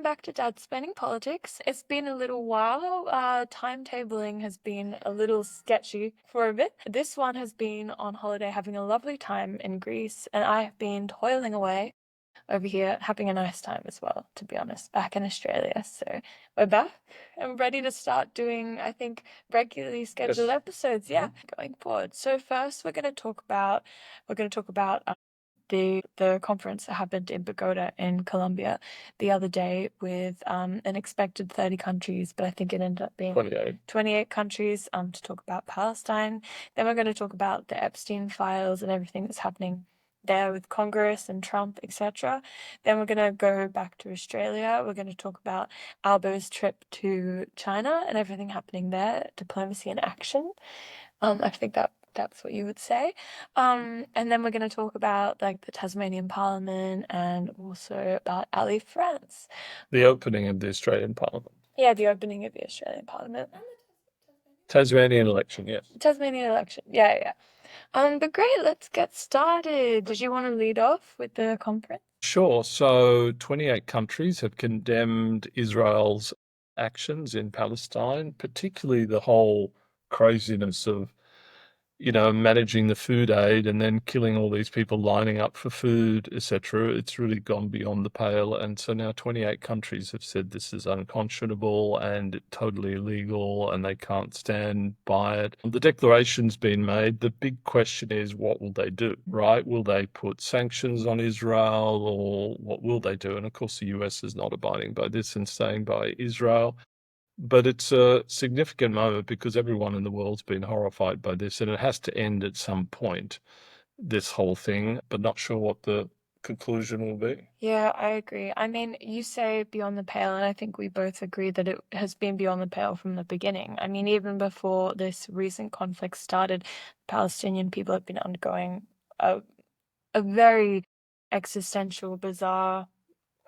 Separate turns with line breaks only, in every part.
back to Dad's Politics. It's been a little while. Timetabling has been a little sketchy for a bit. This one has been on holiday having a lovely time in Greece, and I have been toiling away over here having a nice time as well, to be honest, back in Australia. So we're back and ready to start doing, I think, regularly scheduled episodes, going forward. So first we're going to talk about the conference that happened in Bogota in Colombia the other day with an expected 30 countries, but I think it ended up being 28 countries to talk about Palestine. Then we're going to talk about the Epstein Files and everything that's happening there with Congress and Trump, etc. Then we're going to go back to Australia. We're going to talk about Albo's trip to China and everything happening there, diplomacy in action. I think that's what you would say. And then we're going to talk about like the Tasmanian Parliament and also about Ali France.
The opening of the Australian Parliament.
Yeah, the opening of the Australian Parliament.
Tasmanian election, yes.
Tasmanian election. Yeah. But great, let's get started. Did you want to lead off with the conference?
Sure. So 28 countries have condemned Israel's actions in Palestine, particularly the whole craziness of managing the food aid and then killing all these people lining up for food, etc. It's really gone beyond the pale. And so now 28 countries have said this is unconscionable and totally illegal and they can't stand by it. The declaration's been made. The big question is, what will they do, right? Will they put sanctions on Israel or what will they do? And of course, the US is not abiding by this and staying by Israel. But it's a significant moment because everyone in the world's been horrified by this, and it has to end at some point, this whole thing, but not sure what the conclusion will be.
Yeah, I agree. I mean, you say beyond the pale, and I think we both agree that it has been beyond the pale from the beginning. I mean, even before this recent conflict started, Palestinian people have been undergoing a very existential, bizarre,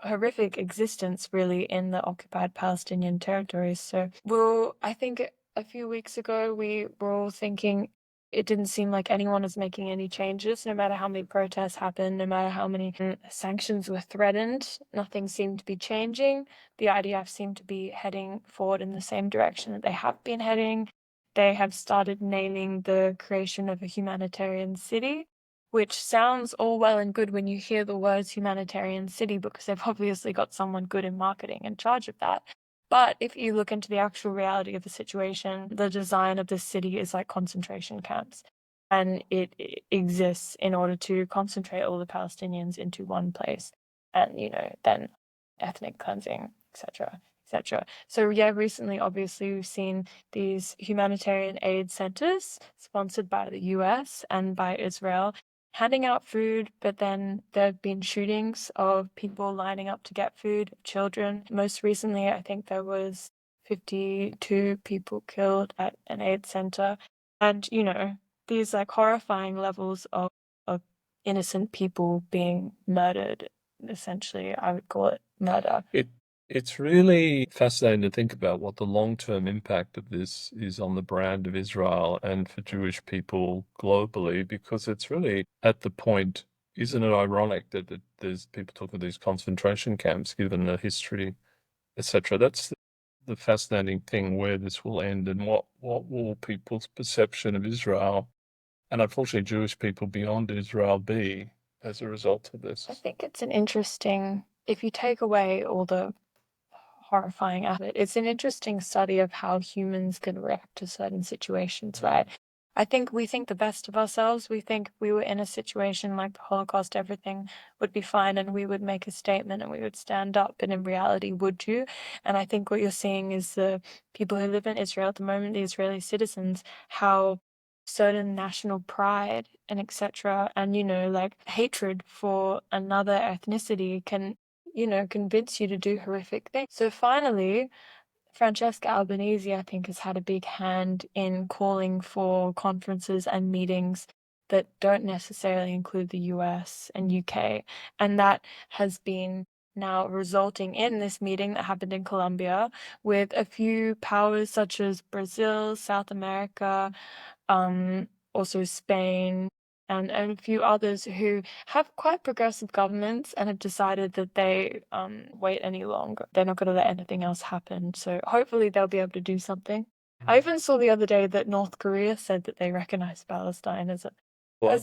horrific existence really in the occupied Palestinian territories. So, well, I think a few weeks ago we were all thinking it didn't seem like anyone was making any changes, no matter how many protests happened, no matter how many sanctions were threatened, nothing seemed to be changing. The IDF seemed to be heading forward in the same direction that they have been heading. They have started naming the creation of a humanitarian city, which sounds all well and good when you hear the words humanitarian city because they've obviously got someone good in marketing in charge of that. But if you look into the actual reality of the situation, the design of this city is like concentration camps. And it exists in order to concentrate all the Palestinians into one place and, then ethnic cleansing, etc. etc. So yeah, recently obviously we've seen these humanitarian aid centers sponsored by the US and by Israel handing out food, but then there have been shootings of people lining up to get food, children. Most recently, I think there was 52 people killed at an aid center. And, these like horrifying levels of innocent people being murdered, essentially, I would call it murder.
It's really fascinating to think about what the long-term impact of this is on the brand of Israel and for Jewish people globally, because it's really at the point, isn't it ironic that there's people talking about these concentration camps, given the history, etc. That's the fascinating thing, where this will end and what will people's perception of Israel and unfortunately Jewish people beyond Israel be as a result of this.
I think it's if you take away all the horrifying at it, it's an interesting study of how humans can react to certain situations, right? I think we think the best of ourselves. We think we were in a situation like the Holocaust, everything would be fine and we would make a statement and we would stand up. But in reality, would you? And I think what you're seeing is the people who live in Israel at the moment, the Israeli citizens, how certain national pride and etc. and, like hatred for another ethnicity can convince you to do horrific things. So finally, Francesca Albanese, I think, has had a big hand in calling for conferences and meetings that don't necessarily include the US and UK. And that has been now resulting in this meeting that happened in Colombia with a few powers such as Brazil, South America, also Spain, and a few others who have quite progressive governments and have decided that they wait any longer. They're not going to let anything else happen. So hopefully they'll be able to do something. I even saw the other day that North Korea said that they recognize Palestine as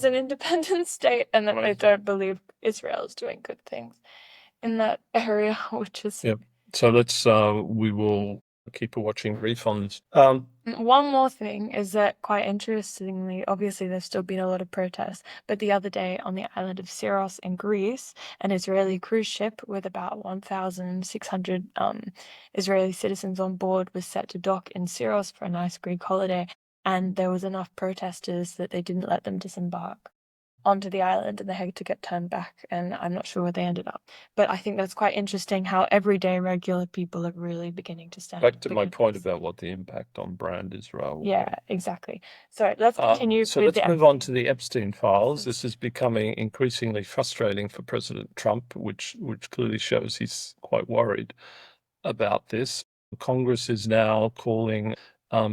an independent state and that they don't believe Israel is doing good things in that area, which is
Yeah. So we will keep a watching brief on this.
One more thing is that, quite interestingly, obviously there's still been a lot of protests, but the other day on the island of Syros in Greece, an Israeli cruise ship with about 1,600 Israeli citizens on board was set to dock in Syros for a nice Greek holiday, and there was enough protesters that they didn't let them disembark onto the island and they had to get turned back, and I'm not sure where they ended up. But I think that's quite interesting how everyday regular people are really beginning to stand
Back
up
to my
against
point
this.
about what the impact on brand Israel will
Yeah, exactly. So let's continue
So
with
let's
the
move on to
Epstein.
the Epstein Files. This is becoming increasingly frustrating for President Trump, which clearly shows he's quite worried about this. Congress is now calling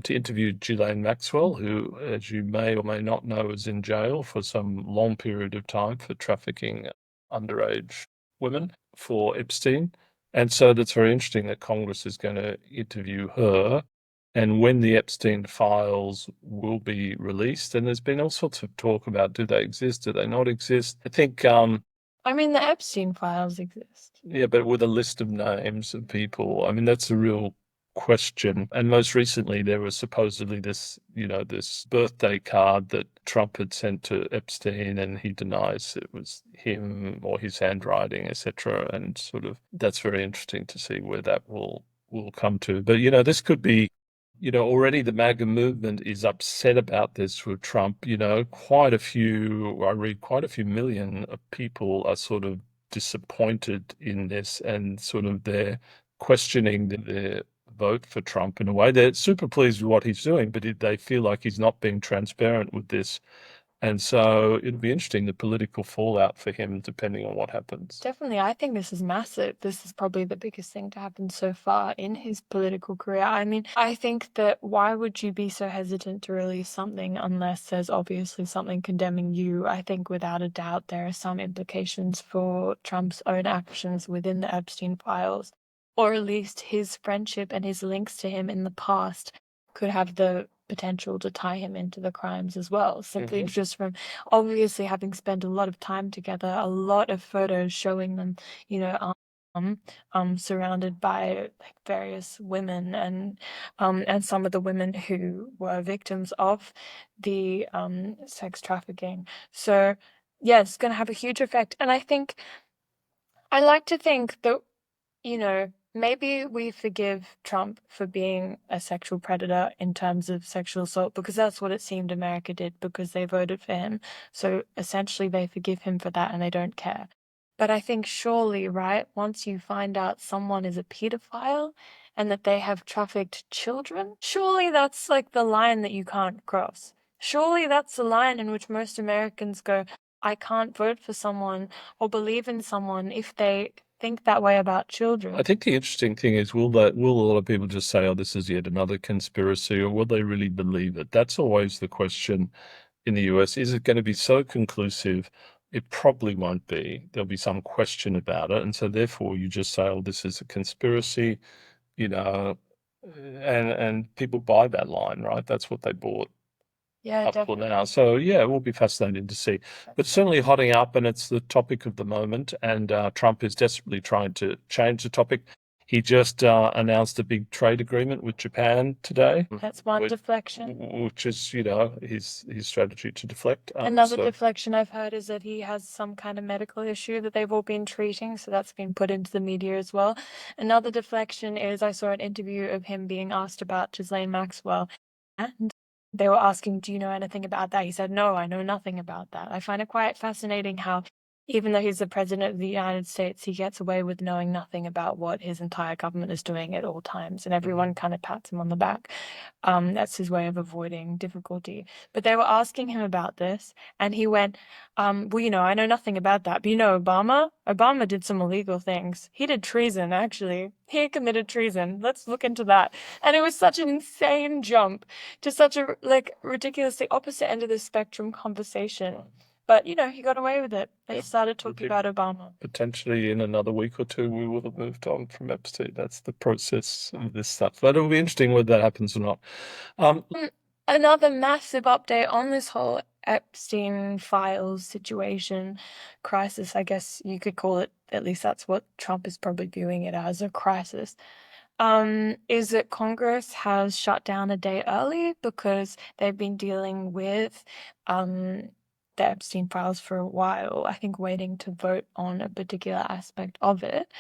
to interview Ghislaine Maxwell, who, as you may or may not know, is in jail for some long period of time for trafficking underage women for Epstein. And so that's very interesting that Congress is going to interview her and when the Epstein files will be released. And there's been all sorts of talk about, do they exist, do they not exist? I think
I mean, the Epstein files exist.
yeah, but with a list of names of people, I mean, that's a real question. And most recently, there was supposedly this birthday card that Trump had sent to Epstein, and he denies it was him or his handwriting, etc. And sort of that's very interesting to see where that will come to. But this could be. Already the MAGA movement is upset about this with Trump. I read quite a few million of people are sort of disappointed in this and sort of they're questioning their vote for Trump in a way. They're super pleased with what he's doing, but they feel like he's not being transparent with this. And so it'll be interesting, the political fallout for him, depending on what happens.
Definitely, I think this is massive. This is probably the biggest thing to happen so far in his political career. I mean, I think that why would you be so hesitant to release something unless there's obviously something condemning you? I think without a doubt there are some implications for Trump's own actions within the Epstein files, or at least his friendship and his links to him in the past could have the potential to tie him into the crimes as well, simply just from obviously having spent a lot of time together, a lot of photos showing them, surrounded by like various women and some of the women who were victims of the sex trafficking. So yeah, it's going to have a huge effect, and I like to think that maybe we forgive Trump for being a sexual predator in terms of sexual assault because that's what it seemed America did because they voted for him. So essentially they forgive him for that and they don't care. But I think surely, right, once you find out someone is a pedophile and that they have trafficked children, surely that's like the line that you can't cross. Surely that's the line in which most Americans go, I can't vote for someone or believe in someone if they think that way about children.
I think the interesting thing is, will a lot of people just say, "Oh, this is yet another conspiracy," or will they really believe it? That's always the question in the US. Is it going to be so conclusive? It probably won't be. There'll be some question about it, and so therefore you just say, "Oh, this is a conspiracy," you know, and people buy that line, right? That's what they bought
Yeah,
up till now.
definitely.
So yeah, it will be fascinating to see. But certainly hotting up, and it's the topic of the moment. And Trump is desperately trying to change the topic. He just announced a big trade agreement with Japan today,
That's one deflection.
which is, his strategy to deflect.
Another deflection I've heard is that he has some kind of medical issue that they've all been treating, so that's been put into the media as well. Another deflection is I saw an interview of him being asked about Ghislaine Maxwell, and they were asking, do you know anything about that? He said, no, I know nothing about that. I find it quite fascinating how Even though he's the president of the United States, he gets away with knowing nothing about what his entire government is doing at all times, and everyone kind of pats him on the back. That's his way of avoiding difficulty. But they were asking him about this, and he went, well, I know nothing about that, but Obama? Obama did some illegal things. He did treason, actually. He committed treason. Let's look into that. And it was such an insane jump to such a, like, ridiculously opposite end of the spectrum conversation. But, he got away with it. They started talking about Obama.
Potentially in another week or two, we will have moved on from Epstein. That's the process of this stuff. But it'll be interesting whether that happens or not.
Another massive update on this whole Epstein Files situation, crisis, I guess you could call it. At least that's what Trump is probably viewing it as, a crisis. Is that Congress has shut down a day early because they've been dealing with the Epstein Files for a while, I think waiting to vote on a particular aspect of it.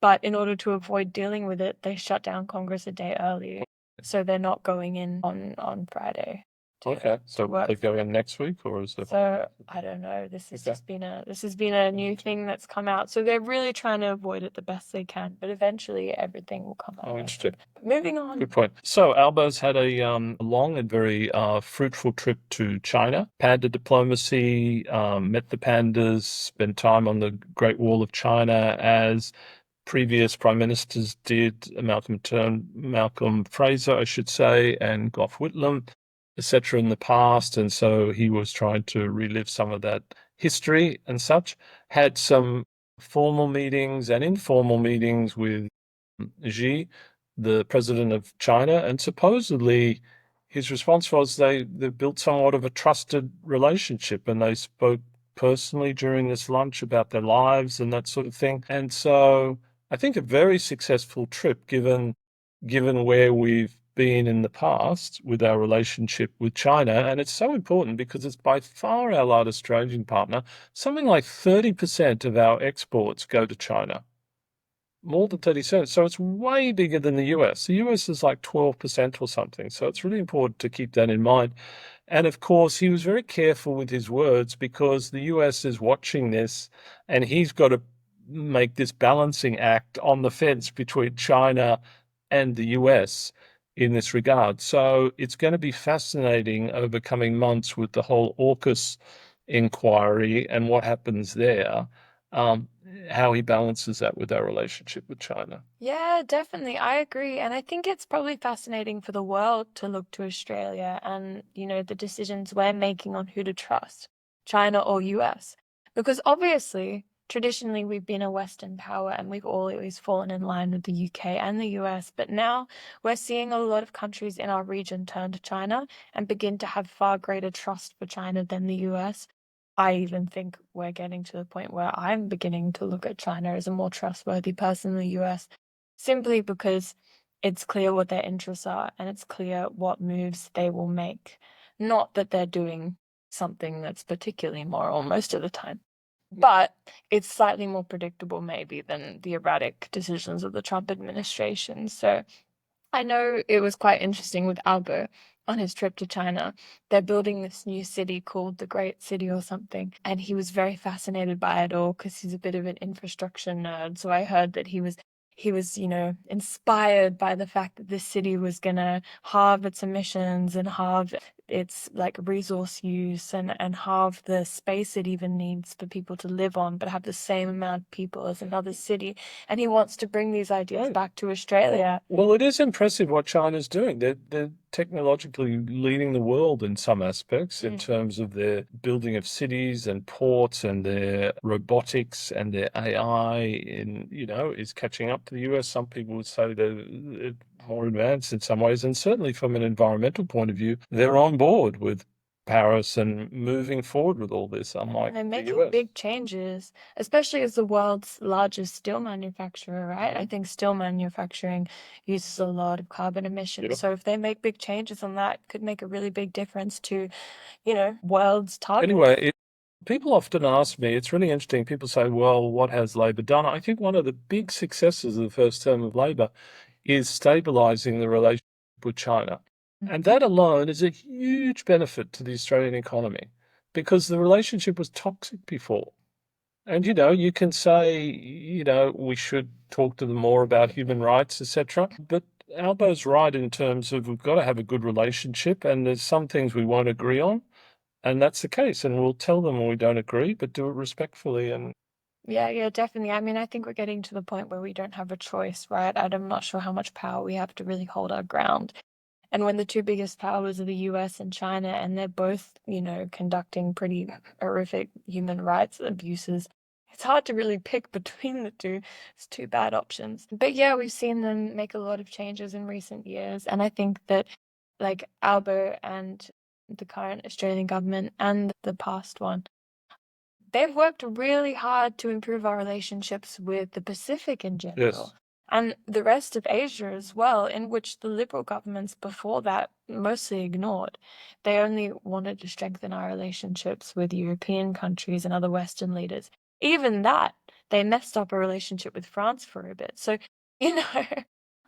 But in order to avoid dealing with it, they shut down Congress a day early. So they're not going in on Friday.
Okay, so they're going in next week, or is it?
So I don't know. This has been a new thing that's come out. So they're really trying to avoid it the best they can, but eventually everything will come out.
Oh, interesting.
But moving on.
Good point. So Albo's had a long and very fruitful trip to China. Panda diplomacy, met the pandas, spent time on the Great Wall of China as previous prime ministers did, Malcolm Fraser, I should say, and Gough Whitlam, etc. in the past. And so he was trying to relive some of that history and such. Had some formal meetings and informal meetings with Xi, the president of China, and supposedly his response was they built somewhat of a trusted relationship, and they spoke personally during this lunch about their lives and that sort of thing. And so I think a very successful trip, given where we've been in the past with our relationship with China. And it's so important because it's by far our largest trading partner. Something like 30% of our exports go to China. More than 30%. So it's way bigger than the US. The US is like 12% or something. So it's really important to keep that in mind. And of course, he was very careful with his words because the US is watching this and he's got to make this balancing act on the fence between China and the US in this regard. So it's going to be fascinating over coming months with the whole AUKUS inquiry and what happens there, how he balances that with our relationship with China.
Yeah, definitely. I agree. And I think it's probably fascinating for the world to look to Australia and, the decisions we're making on who to trust, China or US. Because obviously, traditionally, we've been a Western power and we've always fallen in line with the UK and the US. But now we're seeing a lot of countries in our region turn to China and begin to have far greater trust for China than the US. I even think we're getting to the point where I'm beginning to look at China as a more trustworthy person than the US, simply because it's clear what their interests are and it's clear what moves they will make. Not that they're doing something that's particularly moral most of the time, but it's slightly more predictable maybe than the erratic decisions of the Trump administration. So I know it was quite interesting with Albo on his trip to China. They're building this new city called the Great City or something, and he was very fascinated by it all because he's a bit of an infrastructure nerd. So I heard that he was inspired by the fact that this city was gonna halve its emissions and halve its like resource use and halve the space it even needs for people to live on, but have the same amount of people as another city. And he wants to bring these ideas back to Australia.
Well, it is impressive what China's doing. They're technologically leading the world in some aspects in terms of their building of cities and ports and their robotics and their AI is catching up to the US. Some people would say they're more advanced in some ways. And certainly from an environmental point of view, they're on board with Paris and moving forward with all this, unlike
They're
the
making
US.
big changes, especially as the world's largest steel manufacturer, right? I think steel manufacturing uses a lot of carbon emissions. So if they make big changes on that, it could make a really big difference to, world's targets.
Anyway, people often ask me, it's really interesting. People say, well, what has Labor done? I think one of the big successes of the first term of Labor is stabilizing the relationship with China. And that alone is a huge benefit to the Australian economy because the relationship was toxic before. And you can say, we should talk to them more about human rights, etc. But Albo's right in terms of we've got to have a good relationship, and there's some things we won't agree on, and that's the case. And we'll tell them when we don't agree, but do it respectfully. And
Yeah, yeah, definitely. I mean, I think we're getting to the point where we don't have a choice, right? And I'm not sure how much power we have to really hold our ground. And when the two biggest powers are the US and China, and they're both, conducting pretty horrific human rights abuses, it's hard to really pick between the two. It's two bad options. But yeah, we've seen them make a lot of changes in recent years. And I think that, like, Albo and the current Australian government and the past one, they've worked really hard to improve our relationships with the Pacific in
yes,
general and the rest of Asia as well, in which the liberal governments before that mostly ignored. They only wanted to strengthen our relationships with European countries and other Western leaders. Even that, they messed up a relationship with France for a bit. So, you know,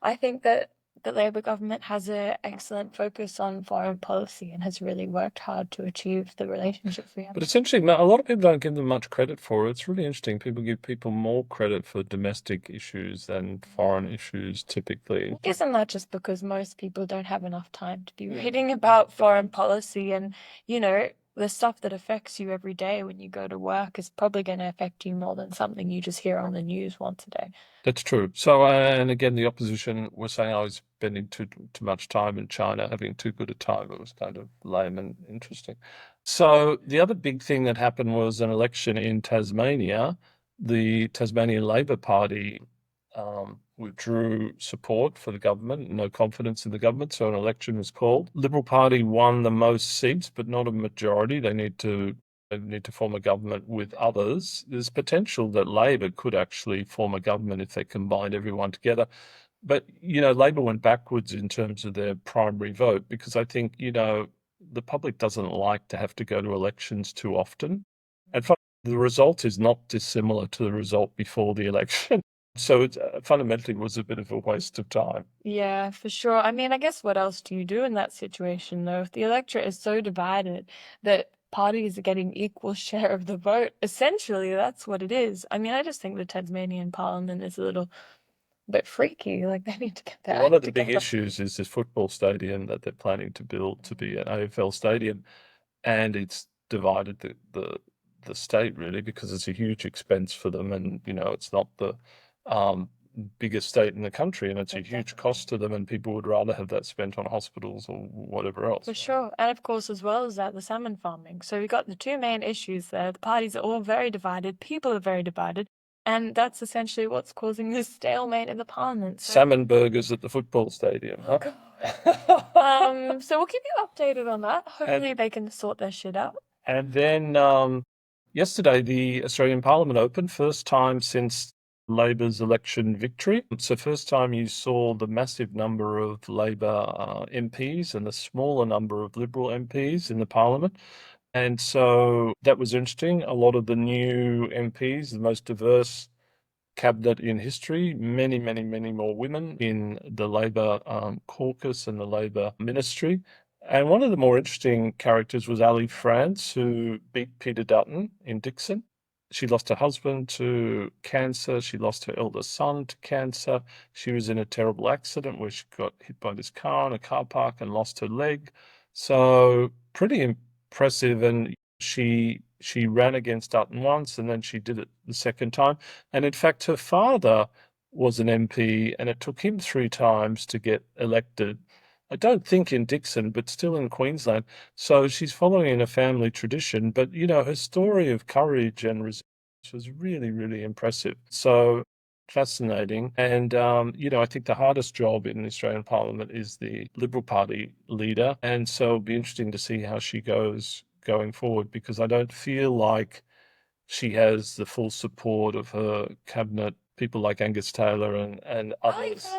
I think that the Labour government has an excellent focus on foreign policy and has really worked hard to achieve the relationships we have.
but it's interesting. A lot of people don't give them much credit for it. It's really interesting. People give people more credit for domestic issues than foreign issues typically.
Isn't that just because most people don't have enough time to be reading about foreign policy and, the stuff that affects you every day when you go to work is probably going to affect you more than something you just hear on the news once a day.
That's true. So, and again, the opposition was saying I was spending too much time in China, having too good a time. It was kind of lame and interesting. So, the other big thing that happened was an election in Tasmania. The Tasmanian Labor Party withdrew support for the government, no confidence in the government. So, an election was called. Liberal Party won the most seats, but not a majority. They need to form a government with others. There's potential that Labor could actually form a government if they combined everyone together. But, Labor went backwards in terms of their primary vote because I think, the public doesn't like to have to go to elections too often. And the result is not dissimilar to the result before the election. So it fundamentally was a bit of a waste of time.
Yeah, for sure. I mean, I guess what else do you do in that situation, though? If the electorate is so divided that parties are getting equal share of the vote, essentially that's what it is. I mean, I just think the Tasmanian Parliament is a little bit freaky. Like they need to get their
One
act
of the big
together.
issues is this football stadium that they're planning to build to be an AFL stadium. And it's divided the state really because it's a huge expense for them, and it's not the um, biggest state in the country, and it's a huge cost to them, and people would rather have that spent on hospitals or whatever else.
For sure. And of course, as well as that, the salmon farming. So we've got the two main issues there. The parties are all very divided, people are very divided, and that's essentially what's causing this stalemate in the parliament. So,
Salmon burgers at the football stadium, huh?
so we'll keep you updated on that. Hopefully they can sort their shit out.
And then yesterday, the Australian Parliament opened, first time since Labor's election victory. So, first time you saw the massive number of Labor MPs and the smaller number of Liberal MPs in the Parliament. And so that was interesting. A lot of the new MPs, the most diverse cabinet in history, many, many, many more women in the Labor caucus and the Labor ministry. And one of the more interesting characters was Ali France, who beat Peter Dutton in Dickson. She lost her husband to cancer. She lost her eldest son to cancer. She was in a terrible accident where she got hit by this car in a car park and lost her leg. So pretty impressive. And she ran against Dutton once, and then she did it the second time. And in fact, her father was an MP, and it took him 3 times to get elected. I don't think in Dickson, but still in Queensland. So she's following in a family tradition. But, her story of courage and resilience was really, really impressive. So fascinating. And, I think the hardest job in the Australian Parliament is the Liberal Party leader. And so it'll be interesting to see how she goes going forward, because I don't feel like she has the full support of her cabinet, people like Angus Taylor and others.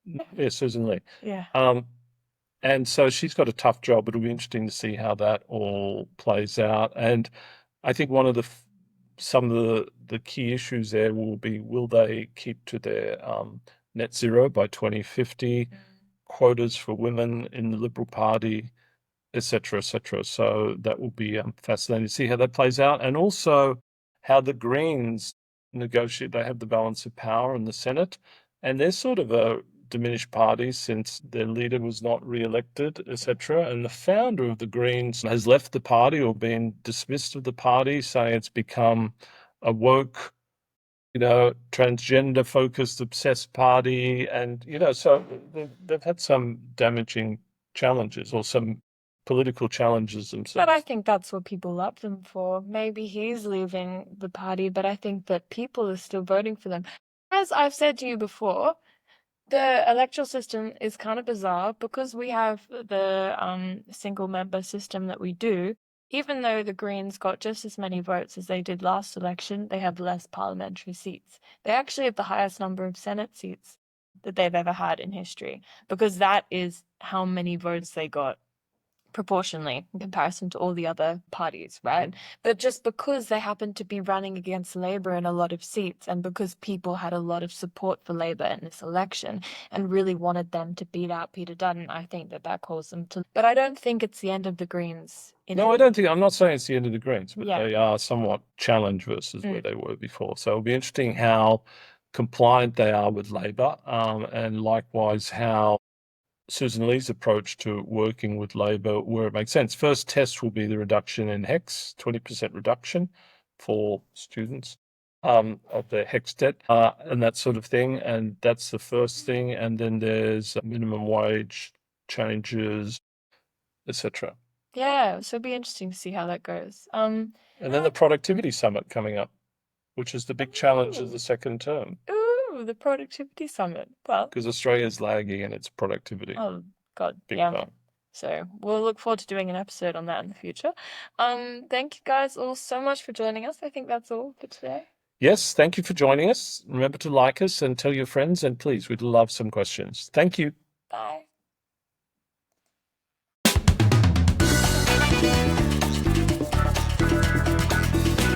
Yeah, Susan Lee.
Yeah.
And so she's got a tough job. It'll be interesting to see how that all plays out. And I think one of some of the key issues there will be, will they keep to their net zero by 2050, quotas for women in the Liberal Party, etc., etc. So that will be fascinating to see how that plays out. And also how the Greens negotiate. They have the balance of power in the Senate, and they're sort of a diminished party since their leader was not re-elected, etc. And the founder of the Greens has left the party or been dismissed of the party, saying it's become a woke, transgender focused, obsessed party. And, so they've had some damaging challenges or some political challenges themselves.
But I think that's what people love them for. Maybe he's leaving the party, but I think that people are still voting for them. As I've said to you before, the electoral system is kind of bizarre because we have the single member system that we do. Even though the Greens got just as many votes as they did last election, they have less parliamentary seats. They actually have the highest number of Senate seats that they've ever had in history, because that is how many votes they got proportionally in comparison to all the other parties, right? But just because they happened to be running against Labour in a lot of seats, and because people had a lot of support for Labour in this election and really wanted them to beat out Peter Dutton, I think that caused them to. But I don't think it's the end of the Greens.
No, I don't think. I'm not saying it's the end of the Greens, but
Yeah.
they are somewhat challenged versus where they were before. So it'll be interesting how compliant they are with Labor, and likewise how Susan Lee's approach to working with Labor, where it makes sense. First test will be the reduction in HEX, 20% reduction for students of their HEX debt, and that sort of thing. And that's the first thing. And then there's minimum wage changes, etc.
Yeah, so it'll be interesting to see how that goes.
And then the productivity summit coming up, which is the big challenge of the second term.
Ooh, the productivity summit. Well,
because Australia's lagging in its productivity.
Oh God,
Big
yeah.
time.
So we'll look forward to doing an episode on that in the future. Thank you guys all so much for joining us. I think that's all for today.
Yes, thank you for joining us. Remember to like us and tell your friends, and please, we'd love some questions. Thank you.
Bye.